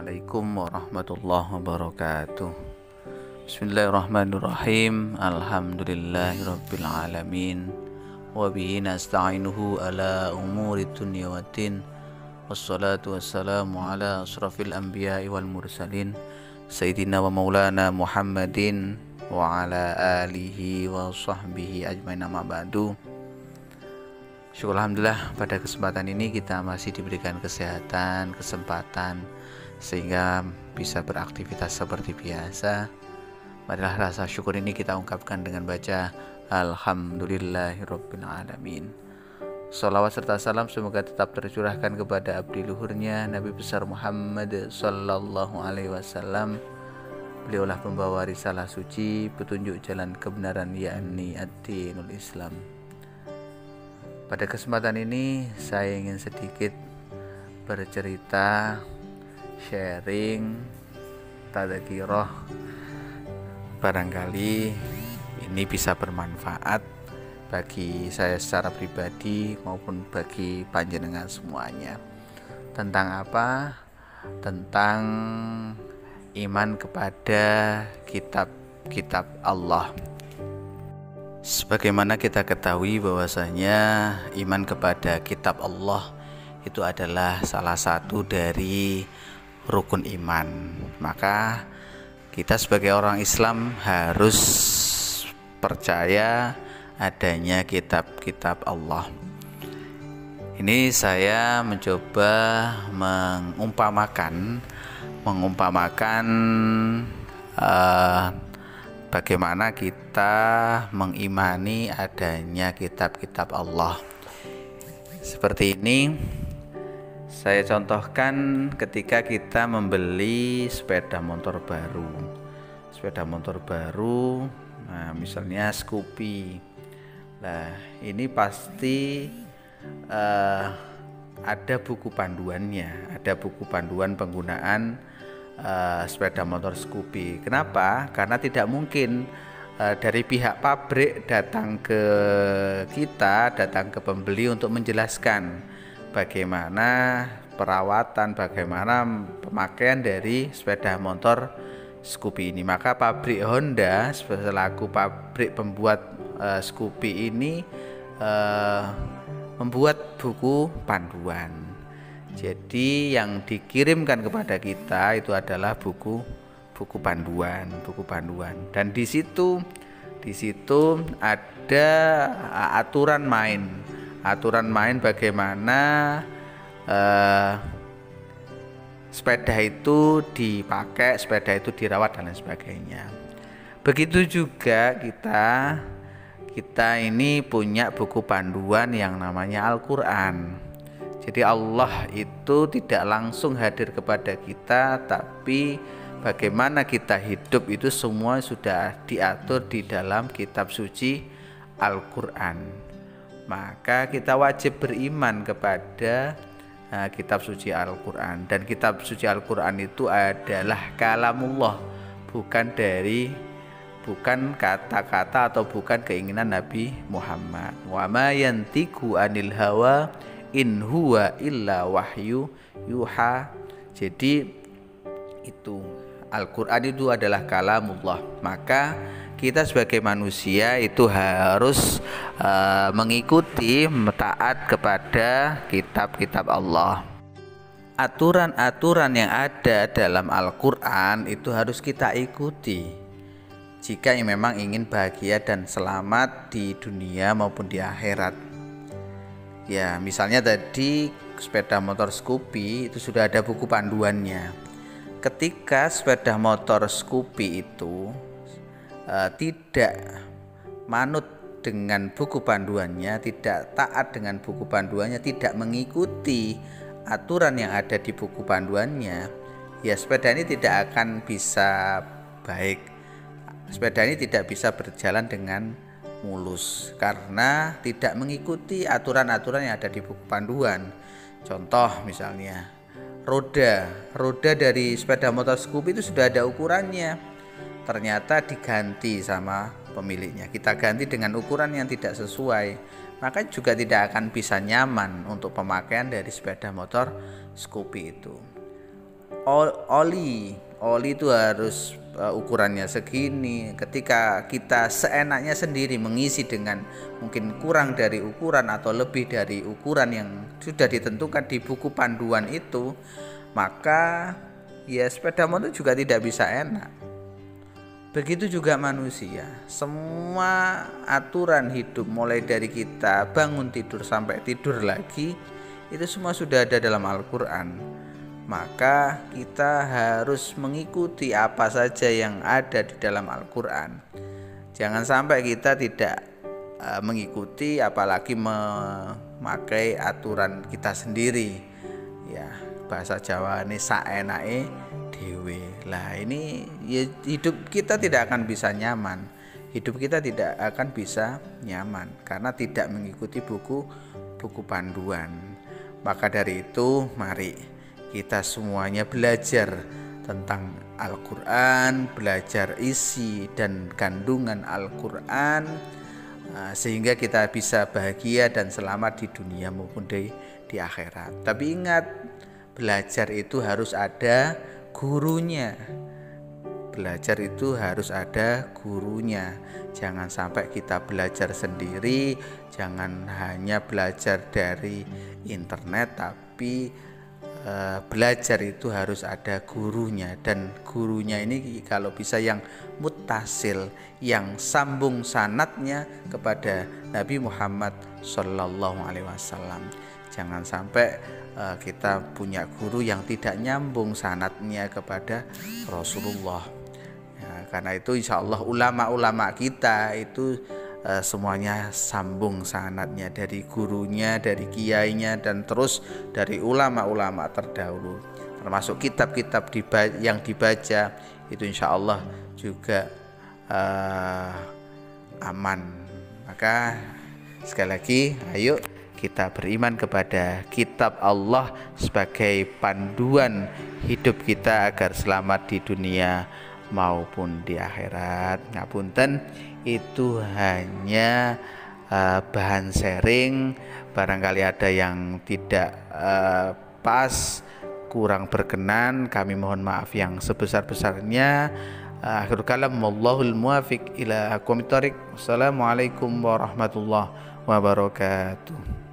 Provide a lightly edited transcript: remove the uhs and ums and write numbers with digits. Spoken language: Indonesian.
Assalamualaikum warahmatullahi wabarakatuh. Bismillahirrahmanirrahim. Alhamdulillahirabbil alamin. Wa bihi nasta'inuhu ala umuri dunya waddin. Wassalatu wassalamu ala asrafil anbiya'i wal mursalin Sayyidina wa maulana Muhammadin wa ala alihi wa sahbihi ajmain, amma ba'du. Syukur alhamdulillah, pada kesempatan ini kita masih diberikan kesehatan, kesempatan sehingga bisa beraktivitas seperti biasa. Marilah rasa syukur ini kita ungkapkan dengan baca Alhamdulillahirabbil alamin. Shalawat serta salam semoga tetap tercurahkan kepada abdi luhurnya Nabi besar Muhammad sallallahu alaihi wasallam. Beliaulah pembawa risalah suci, petunjuk jalan kebenaran, yakni ad-dinul Islam. Pada kesempatan ini saya ingin sedikit bercerita, sharing, tadzkirah. Barangkali ini bisa bermanfaat bagi saya secara pribadi maupun bagi panjenengan semuanya. Tentang apa? Tentang iman kepada kitab-kitab Allah. Sebagaimana kita ketahui bahwasanya iman kepada kitab Allah itu adalah salah satu dari rukun iman. Maka kita sebagai orang Islam harus percaya adanya kitab-kitab Allah. Ini saya mencoba mengumpamakan bagaimana kita mengimani adanya kitab-kitab Allah. Seperti ini saya contohkan ketika kita membeli sepeda motor baru. Nah, misalnya Scoopy. Nah, ini pasti ada buku panduannya, ada buku panduan penggunaan sepeda motor Scoopy. Kenapa? Karena tidak mungkin dari pihak pabrik datang ke pembeli untuk menjelaskan bagaimana perawatan, bagaimana pemakaian dari sepeda motor Scoopy ini. Maka pabrik Honda selaku pabrik pembuat Scoopy ini membuat buku panduan. Jadi yang dikirimkan kepada kita itu adalah buku panduan. Dan di situ ada aturan main bagaimana sepeda itu dipakai, sepeda itu dirawat dan lain sebagainya. Begitu juga kita ini punya buku panduan yang namanya Al-Quran. Jadi Allah itu tidak langsung hadir kepada kita, tapi bagaimana kita hidup itu semua sudah diatur di dalam kitab suci Al-Quran. Maka kita wajib beriman kepada kitab suci Al-Quran. Dan kitab suci Al-Quran itu adalah kalamullah, bukan kata-kata atau bukan keinginan Nabi Muhammad. Wa ma yantiqu anil hawa in huwa illa wahyu yuha. Jadi itu Al-Quran itu adalah kalamullah. Maka kita sebagai manusia itu harus mengikuti, taat kepada kitab-kitab Allah. Aturan-aturan yang ada dalam Al-Quran itu harus kita ikuti jika memang ingin bahagia dan selamat di dunia maupun di akhirat. Ya, misalnya tadi sepeda motor Scoopy itu sudah ada buku panduannya. Ketika sepeda motor Scoopy itu tidak manut dengan buku panduannya, tidak taat dengan buku panduannya, tidak mengikuti aturan yang ada di buku panduannya, ya sepeda ini tidak akan bisa baik. Sepeda ini tidak bisa berjalan dengan mulus karena tidak mengikuti aturan-aturan yang ada di buku panduan. Contoh misalnya roda dari sepeda motor Scoopy itu sudah ada ukurannya, ternyata diganti sama pemiliknya, kita ganti dengan ukuran yang tidak sesuai, maka juga tidak akan bisa nyaman untuk pemakaian dari sepeda motor Scoopy itu. oli itu harus ukurannya segini. Ketika kita seenaknya sendiri mengisi dengan mungkin kurang dari ukuran atau lebih dari ukuran yang sudah ditentukan di buku panduan itu, maka ya sepeda motor juga tidak bisa enak. Begitu juga manusia, semua aturan hidup mulai dari kita bangun tidur sampai tidur lagi itu semua sudah ada dalam Al-Quran. Maka kita harus mengikuti apa saja yang ada di dalam Al-Quran. Jangan sampai kita tidak mengikuti, apalagi memakai aturan kita sendiri. Ya, bahasa Jawa ini saenake dhewe. Lah ini ya, hidup kita tidak akan bisa nyaman. Hidup kita tidak akan bisa nyaman karena tidak mengikuti buku panduan. Maka dari itu mari kita semuanya belajar tentang Al-Quran, belajar isi dan kandungan Al-Quran, sehingga kita bisa bahagia dan selamat di dunia maupun di akhirat. Tapi ingat, belajar itu harus ada gurunya. Belajar itu harus ada gurunya. Jangan sampai kita belajar sendiri, jangan hanya belajar dari internet, tapi belajar itu harus ada gurunya, dan gurunya ini kalau bisa yang muttasil, yang sambung sanadnya kepada Nabi Muhammad SAW. Jangan sampai kita punya guru yang tidak nyambung sanadnya kepada Rasulullah. Ya, karena itu insya Allah ulama-ulama kita itu semuanya sambung sanadnya dari gurunya, dari kiainya, dan terus dari ulama-ulama terdahulu, termasuk kitab-kitab yang dibaca itu insya Allah juga aman. Maka sekali lagi, ayo kita beriman kepada kitab Allah sebagai panduan hidup kita agar selamat di dunia maupun di akhirat. Ngapunten, itu hanya bahan sharing. Barangkali ada yang tidak pas, kurang berkenan, kami mohon maaf yang sebesar-besarnya. Akhirul kalam, wallahul muwafiq ila aqwamit thoriq. Wassalamualaikum warahmatullahi wabarakatuh.